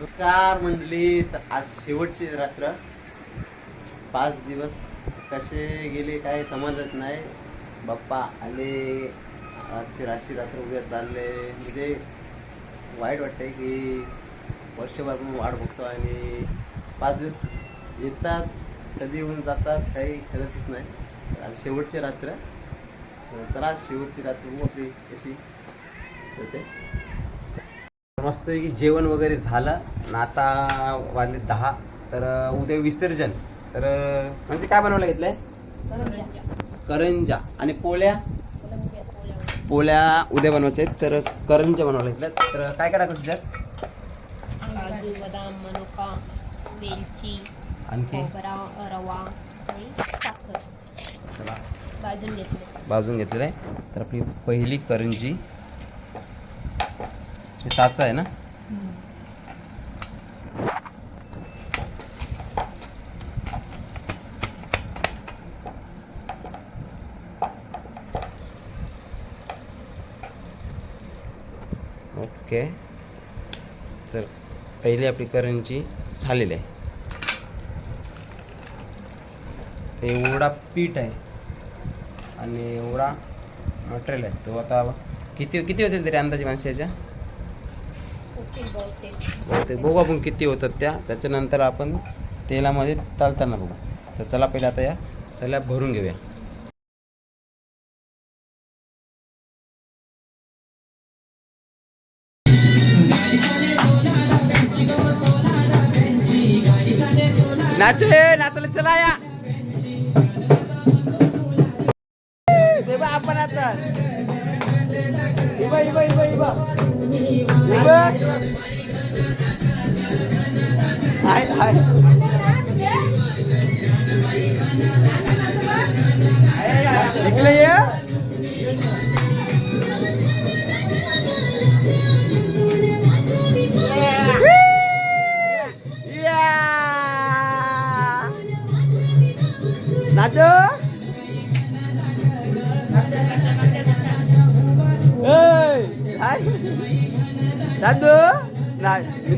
नमस्कार मंडळी. तर आज शेवटची रात्र. 5 दिवस कसे गेले काय समजत नाही. बाप्पा आले, आजची राशी रात्र उद्या चालले. म्हणजे वाईट वाटतंय की वर्षभर आपण वाट बघतो आणि 5 दिवस येतात, कधी येऊन जातात काही कळतच नाही. आज शेवटची रात्र. चला शेवटची रात्र बघू आपली कशी होते. मस्त की जेवण वगैरे झालं आणि आता वाजले 10. तर उद्या विसर्जन. तर म्हणजे काय बनवायला घेतलंय? करंजा आणि पोळ्या उद्या बनवायच्या आहेत. तर करंजा बनवायला घेतल्यात. तर काय काय टाकायचं त्यात? काजू, बदाम, मनुका, वेलची, आणखी रवा आणि साखर चला भाजून घेतलेलं आहे. तर आपली पहिली करंजी हे साचा आहे ना. ओके. तर पहिली आपली करंजी झालेली आहे. ते एवढा पीठ आहे आणि एवढा मटेरियल आहे. तो आता किती होतील तरी अंदाजे माणसाच्या बहुतेक बघू आपण किती होतात त्याच्यानंतर आपण तेलामध्ये तळताना बघू. तर चला पहिले आता या सगळ्या भरून घेऊया. नाचले चला या आपण आता इकडे ये. नाचो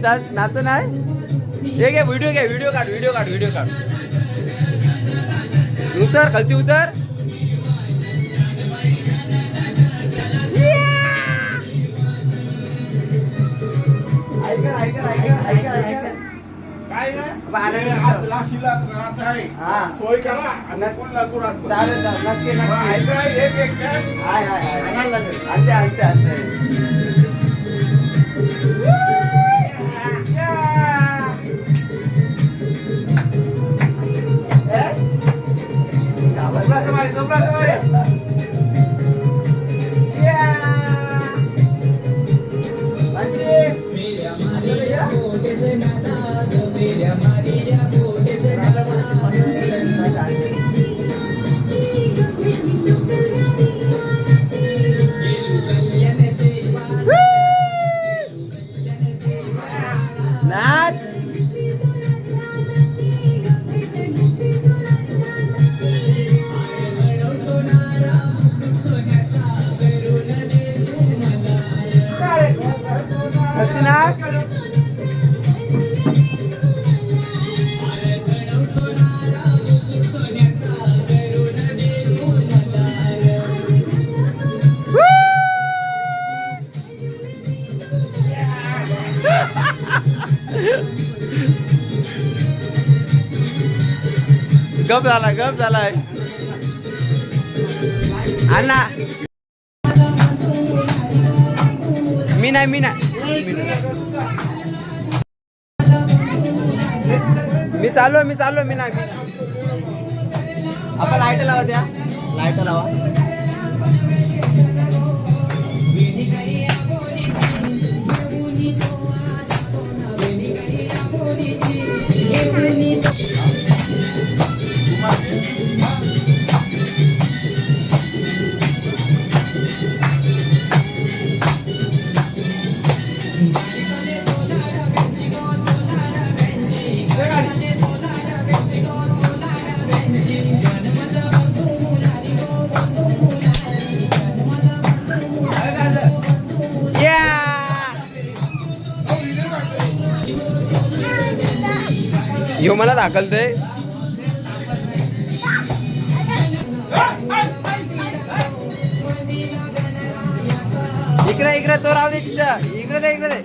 दादू नाच नाही. हे घे व्हिडिओ काढ. उतर खालती उतर. गप झालाय अण्णा. मी नाही मी चाललो मी नाही. आपण लाईट लावा ह्यो मला दाखलतोय. इकडे तो राहू दे तिथं. इकडे दे.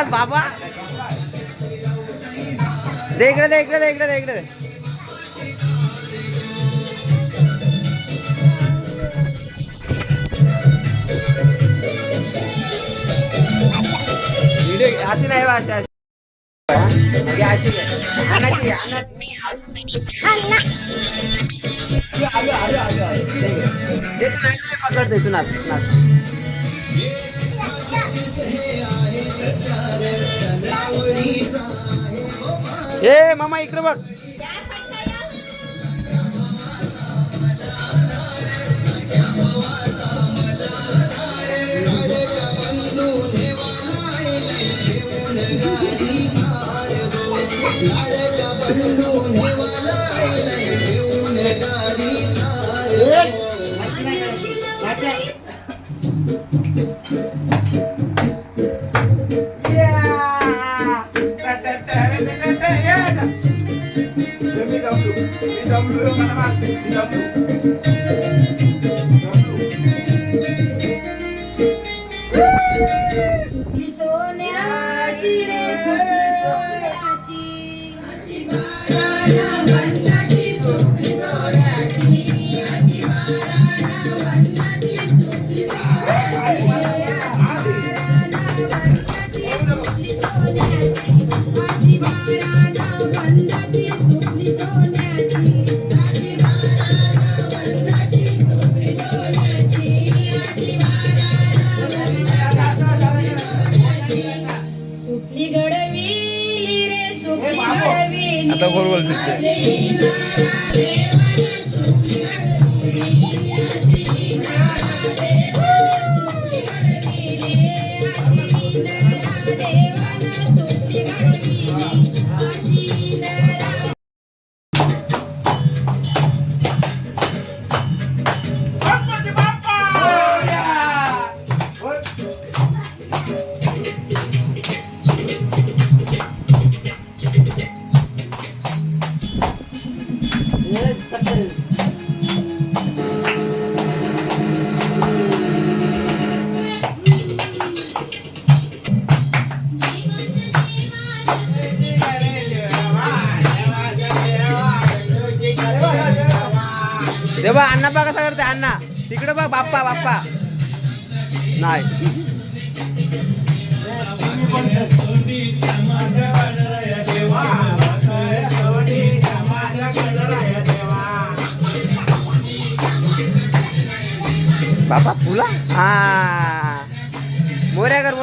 बाबा इकडे. अशी नाही भाषा. पकडते तू नाच. ए मामा इकडे बघ. आता गोल देवा. अण्णा बा कसा करते अण्णा. तिकडे बघ बाप्पा नाही. बाबा फुला. हा मोरेकर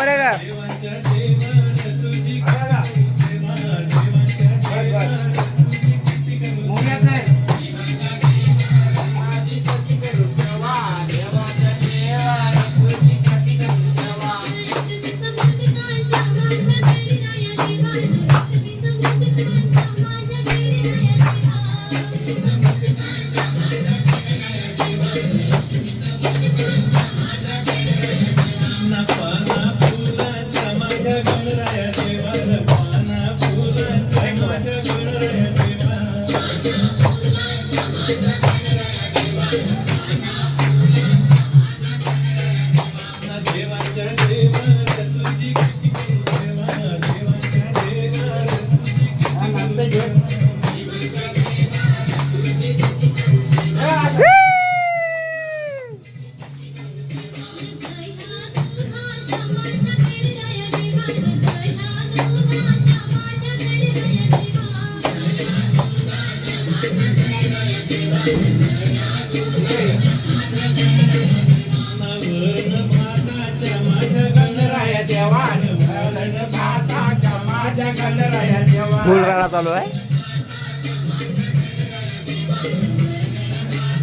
फुल राडा चालू आहे.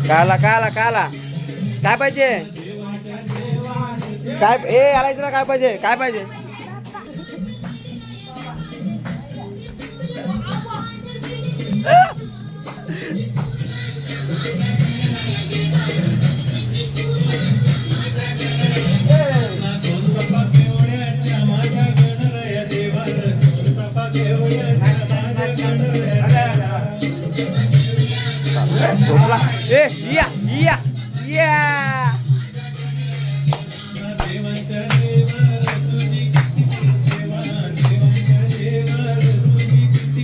काला काला काला काय पाहिजे? काय आलायचं ना? काय पाहिजे? काय पाहिजे? झोपला. या या या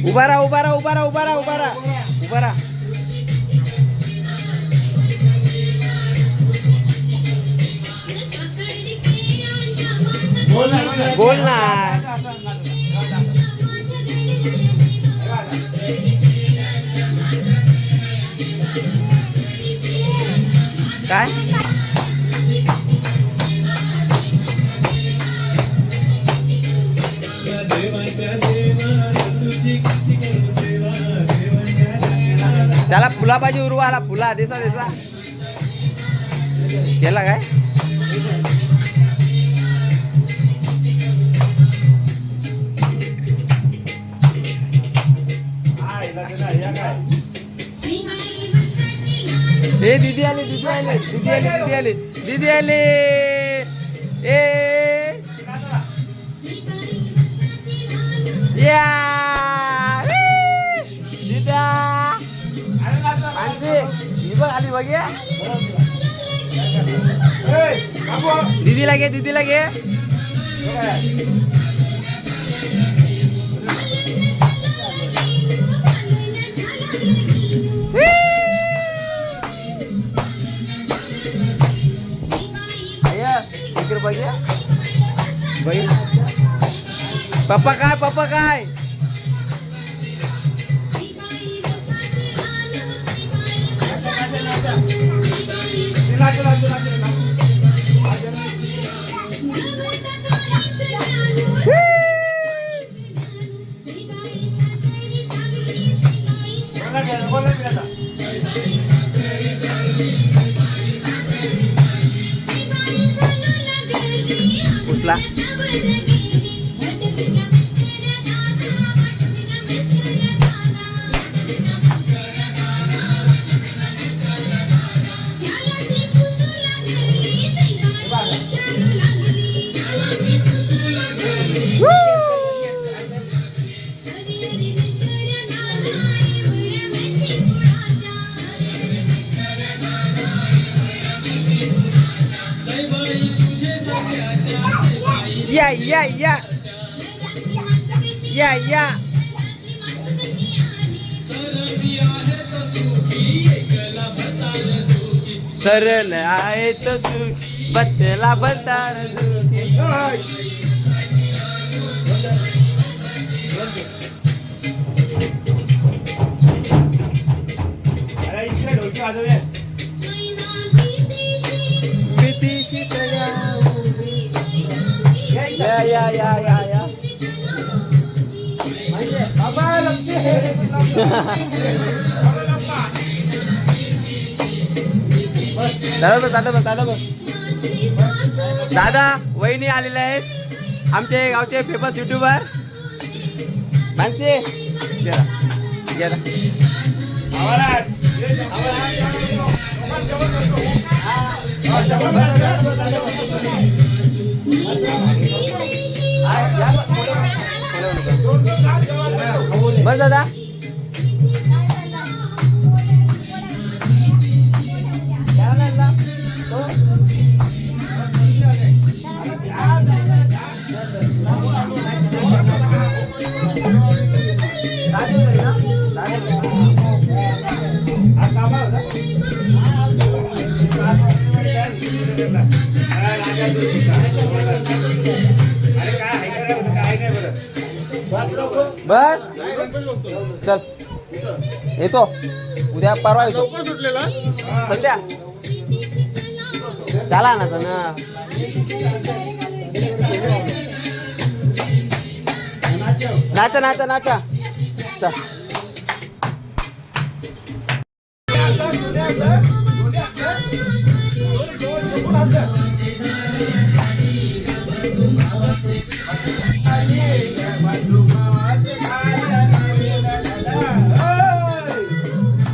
उभा राहा उभा राहा उभा राहा उभा राहा उभा राहा उभा राहा. बोल ना. काय त्याला फुला पाहिजे उरवाला. फुला देसा देसा केला काय? ए दीदी आली दीदी आली दीदी आली दीदी आली दीदी आली. ए या दीदा आली बघ. दीदी लागे दीदी लागे. पप्पा काय? पप्पा काय? उचला. या या या या या सरल आहे तो सुख बदला बदल. भीतीशी या या या या या दादा बस दादा बस दादा बस. दादा वहिनी आलेले आहेत आमचे गावचे फेमस युट्यूबर मानसी. गेला गेला. बस दादा. बस चल येतो उद्या परवा येतो. संध्या झाला ना जण नाचा नाचा नाचा. चल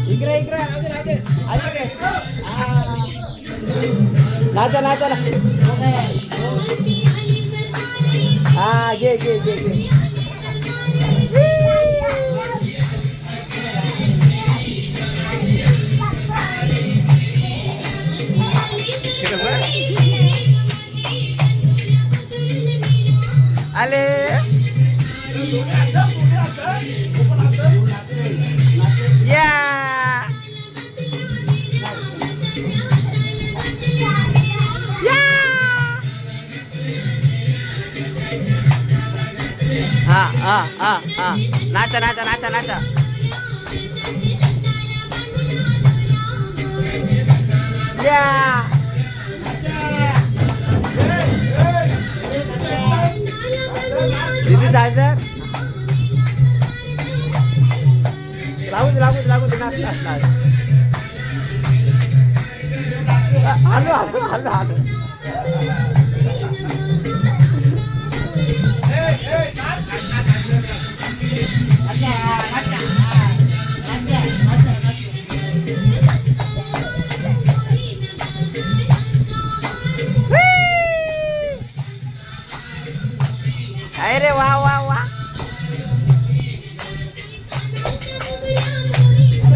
इकडे इकडे नाचा नाचा ना हा घे घे घे घे आले या हा हा हा हा नाचा नाचा नाचा नाचा या दीदी जायचं लागू दे नाच नाच नाच आलो आलो आलो आलो अरे वा वा वा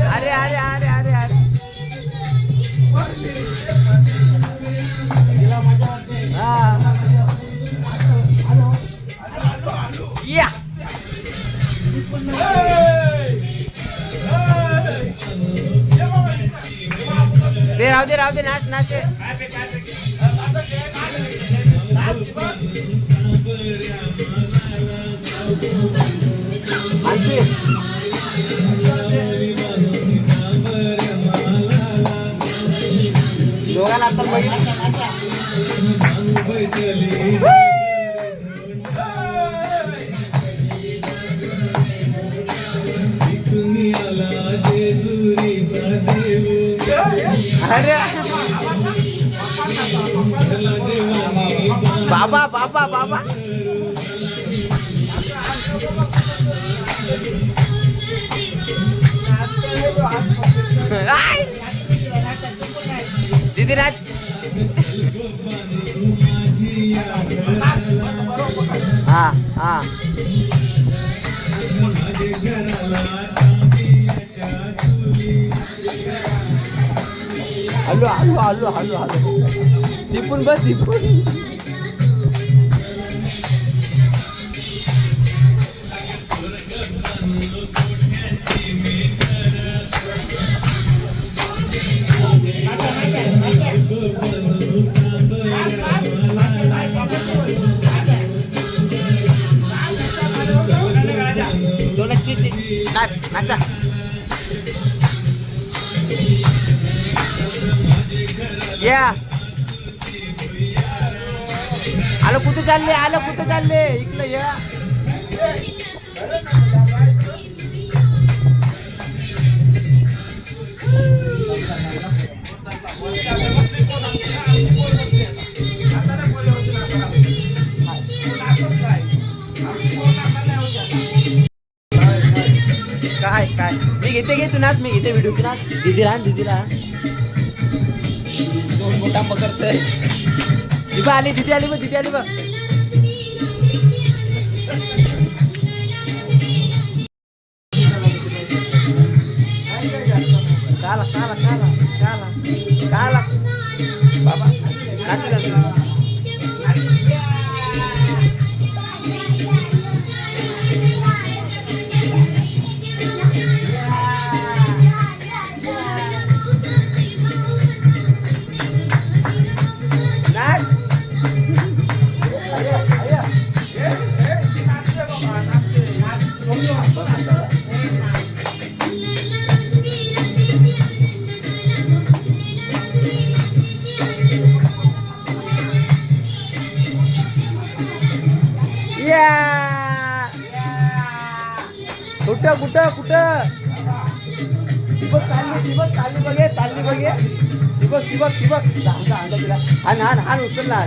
अरे अरे अरे अरे अरे या ते राहू दे नाच नाच दोघांना आता अरे बाबा बाबा बाबा दीदी नाच हा हा hello hello hello hello hello Dipun बस दीपून नाच नाचा या आलो कुठे चालले इकडे या काय काय मी घेते तू नाच मी घेते व्हिडिओ नाच दीदीला दोन मोठा पकडतोय दीदी आली बघ काला बाबा नाच कुठं कुठं कुठं ठिबक चालली बघे ठिबक तिला हान उचलला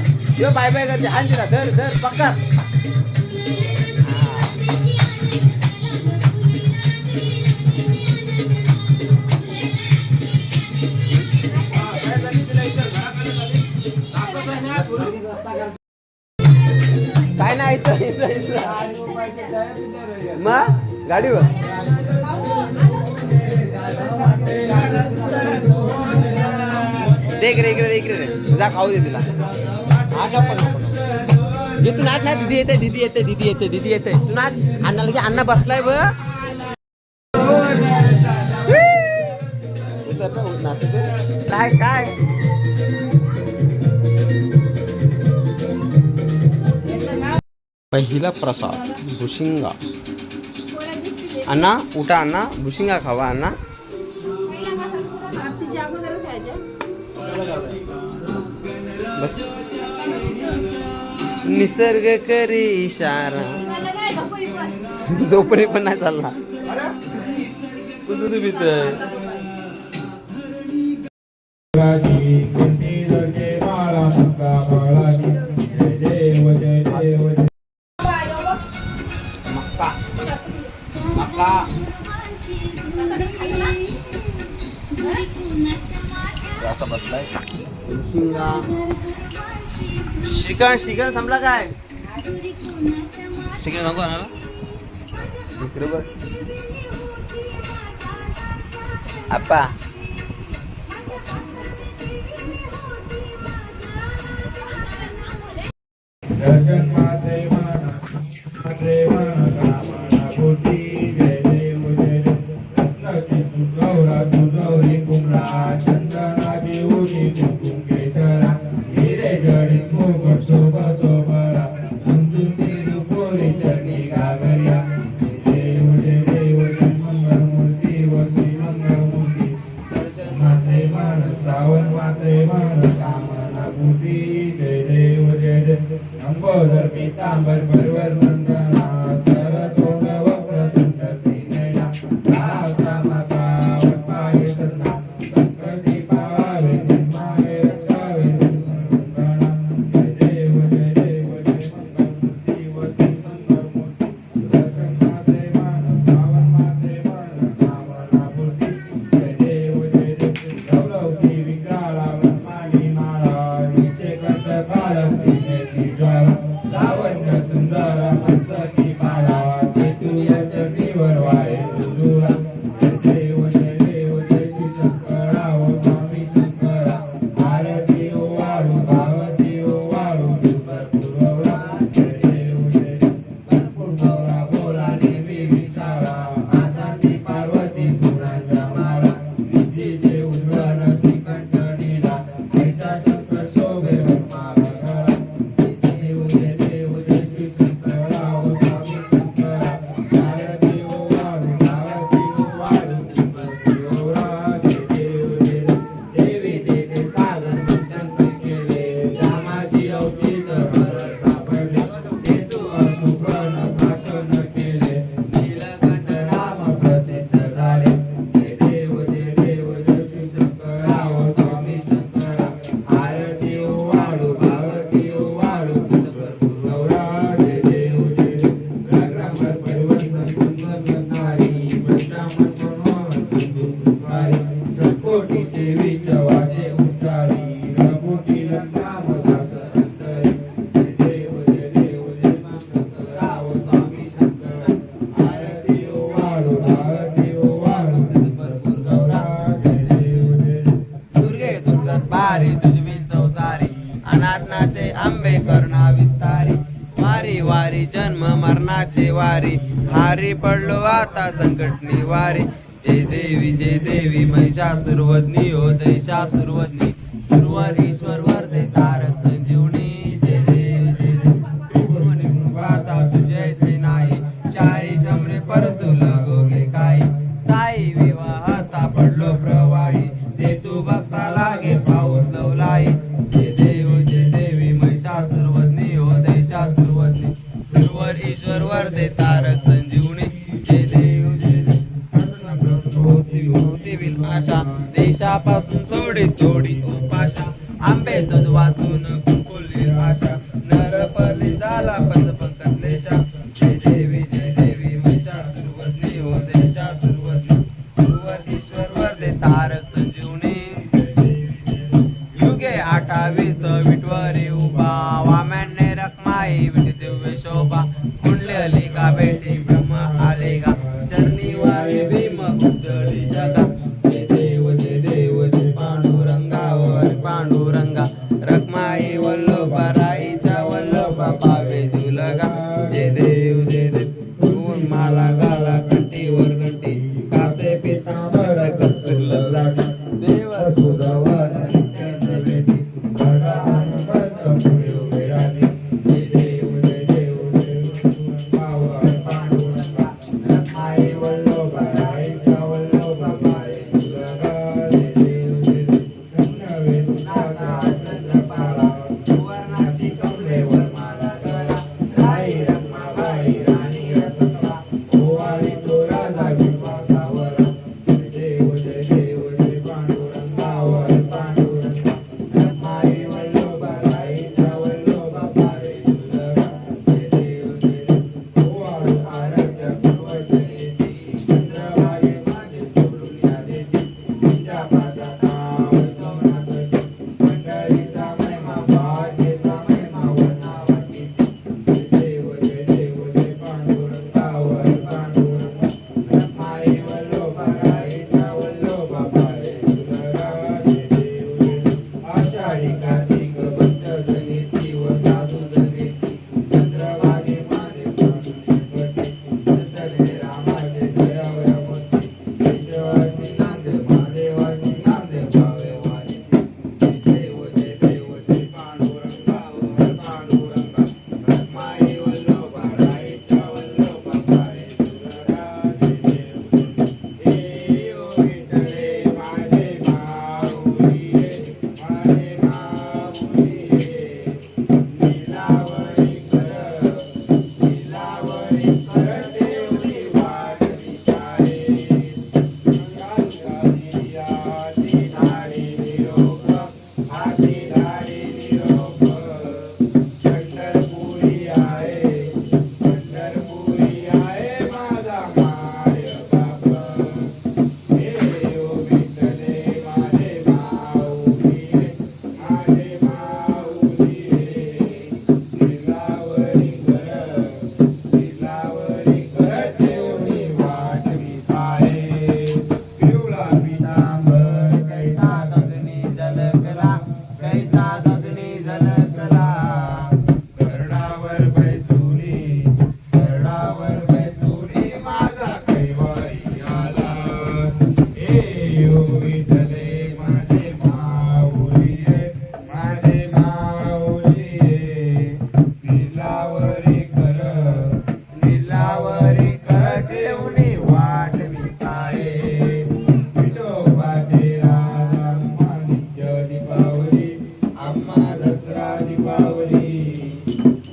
बाय बाय करते हान तिला धर पक्का काय नाही मग गाडीवर इकडे जा खाऊ दे तिला तू नाच ना दीदी येते तू नाच अण्णा लगे अण्णा बसलाय ब काय पहिला प्रसाद भुशिंगा अण्णा उठा अण्णा भुशिंगा खावा अण्णा बस निसर्ग करी इशारा झोपणी पण नाही चालला तू दूध पितोय असा बसलाय शिकण संपला काय शिकण नको ना इकडे बघ आप्पा दर्शन माते गौरा तू गौरी कुमरा चंदना देऊनी कुंकेश्वरा हिरे जडी मुकुट शोभरा समजून तिरुपोरी चरणी गागरिया देव मंगल मूर्ती वसी मंगल मूर्ती दर्शन माते मान श्रावण माते मान कामना मूर्ती जय देव अंबोदर पीतांबर परवर नंदना सरस्वत वक्रतुंड त्रिनयना लावण्य सुंदर मस्तकी पाला तुया चरणीवर वाय सुदूरा देव जय श्री शंकरा ओ स्वामी शंकरा आरती ओ वाळू भावती ओ वाळू पुरवरा जय देव भरपूर गौरा बोला देवी विचारा माताची पार्वती सुरांचा माळा विद्येचे उज्ज्वल श्रीकंठनीला ऐसा शंकर शोभे ब्रह्मा अनाथनाचे आंबे करुणा विस्तारी वारी वारी जन्म मरणाचे वारी भारी पडलो आता संकट निवारी जय देवी महिषासुरवदनी ओ दैशासुरवदनी सुरवर ईश्वर वरदे तारक संजीवनी जय देव आता तुझे से नाही शारी शमरे परतु लगोगे काही साई विवाहता पडलो प्रवाही ते तू बघता लागे पाऊस लवलाई जय देवी महिषासुरवदनी ओ दैशासुरवदनी सुरवर ईश्वर वरदे तारक संजीवनी जय देव वर्षापासून सोडी थोडी उपाशा आंबे दूध वाचून कुंकुली आशा नरपली झाला पंचपंकलेशा जय देवी मैशा सुरवदनी हो देशा सुरवदनी सुरवर वरदे तारक संजीवनी युगे 28 विटवरी उभा वामने रखमाई विट दिव्य शोभा कुंडली का बेटी ब्रह्म आले गा चरणी वारी भीम उद्धळी जगा जय देव जय पांडुरंगा रखमाई वल्लभा राईच्या वल्लभा पावे झुलगा जय देव भुवन माला गाला कंठीवर घंटी कासे पितांबर कस्तुर लाटी देव सुरवर नित्य सेवेती घडा अनुपत्र पुढे उभे राहते जय देव पावन पांडुरंगा रखमाई वल्लभा राईच्या वल्लभा पावे झुलगा जय देव नवे नाथा चंद्रपाळा सुवर्णाची कमलेवर माला गळा राई रखमाबाई राणी रसंबा ओवाळी तो राजा विश्वासावर जय देव पांडुरंगावर पांडुरंगा रखमाई वल्लभा राईच्या वल्लभा पावे झुलगा जय देव ओवाळू आराध्य पूर्वजनेती चंद्रभागे माझे सोडून या देती तुझ्या पादावर सोनावती मंडळीचा महिमा बाजेचा महिमा वर्णावती जय देव पांडुरंगावर पांडुरंगा रखमाई वल्लभा राईच्या वल्लभा पावे झुलगा जय देव आषाढी कार्तिक भक्त जनेती व साधू जनेती चंद्रभागे माझे सोडून येवती दर्शने रामाचे जयावया मूर्ती केशवासी नांदे महादेवाची नांदे भावे वारी जय देव पांडुरंगावर पांडुरंगा रखमाई वल्लभा राईच्या वल्लभा पावे झुलगा जय देव ओ विठ्ठले माझे माऊली माझे माऊली लीलावरी कर देवनी वाट विचारे हाती धाडी निरोप पंढरपुरी आहे माझा माय बाप हे ओ विठ्ठले माझे माऊली लीलावरी कर देवनी वाट विचारे पिवळा पितांबर कैसा गगनी झलकला करडावर बैसुनी माझा कैवारी आला हे ओ विठ्ठले माझे माऊली लीलावरी कर ठेवणी वाट विचारे विठोबाचे राजा नित्य दीपावली आम्हा दसरा दीपावली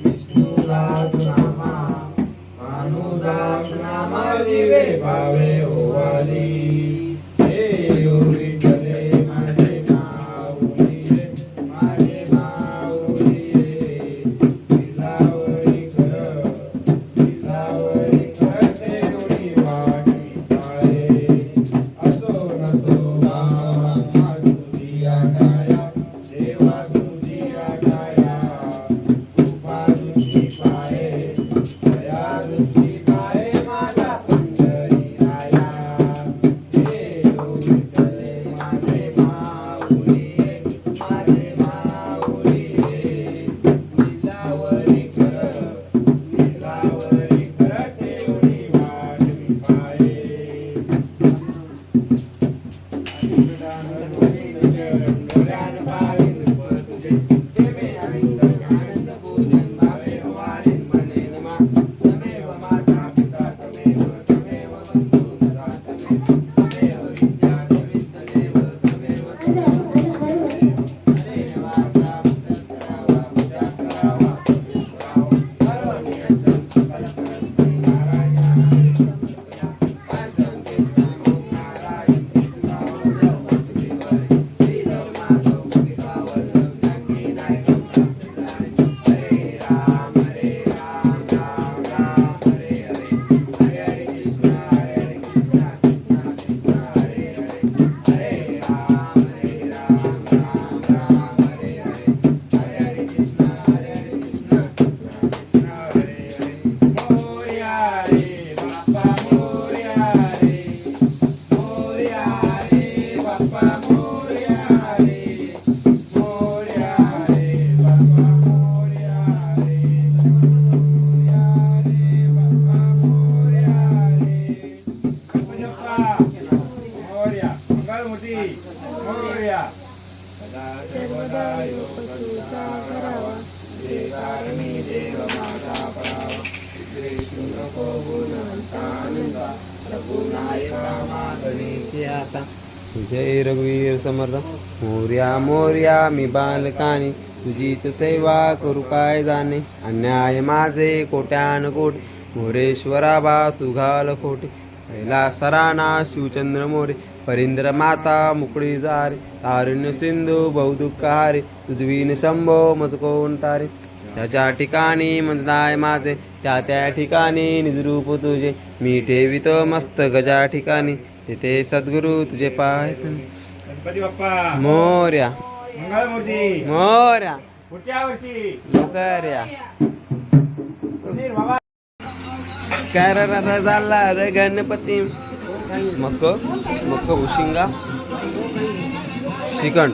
विष्णुदास नामा भानुदास नामा दिवे पावे ओवाली हे ओ विठ्ठले माझे माऊली लीलावरी कर ठेवणी वाट विचारे असो नसो बाबा तुझी आटाया देवा तुझी आटाया कृपा तुझी पाये दया तुझी पाये माझा पंढरी राया हे ओ विठ्ठले माझे माऊली लीलावरी कर ठेवणी वाट विचारे डोळ्यान पाहिलं तुझे आनंद पूजन भावे वारी जय रघुवीर समर्थ. मोर्या मोर्या मी बालकानी तुझीच सेवा करू काय जाणे. अन्याय माझे कोट्यान कोटी मोरेश्वरा बा तू घाल खोटे. पहिला सराना शिवचंद्र मोरे परिंद्र माता मुकळी जारे. तारुण्य सिंधू बहुदुःख हारे तुझवीन शंभो मज कोण तारे. त्याच्या ठिकाणी मंदाय माझे त्या ठिकाणी निजरूप तुझे. मी ठेवितो मस्त गजा ठिकाणी तिथे सद्गुरु तुझे पाय. गणपती बाप्पा मोर्या मंगळमूर्ती मोर्या पुढच्या वर्षी लवकर या. सुधीर बाबा कर झाला रे गणपती. मक मक उशिंगा श्रीखंड.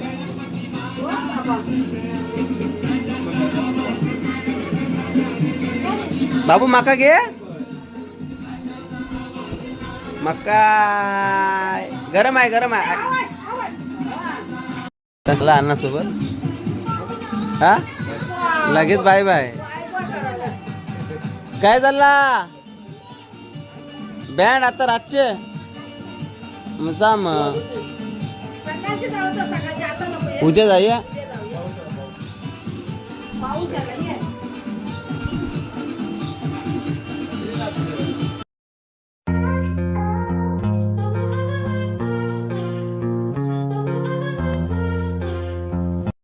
बाबू माका घे. मक्का गरम आहे गरम आहे. कसला अन्ना सोबत हा लगेच बाय बाय. काय झाला बँड आता रातचे जा मग उद्या जाऊया.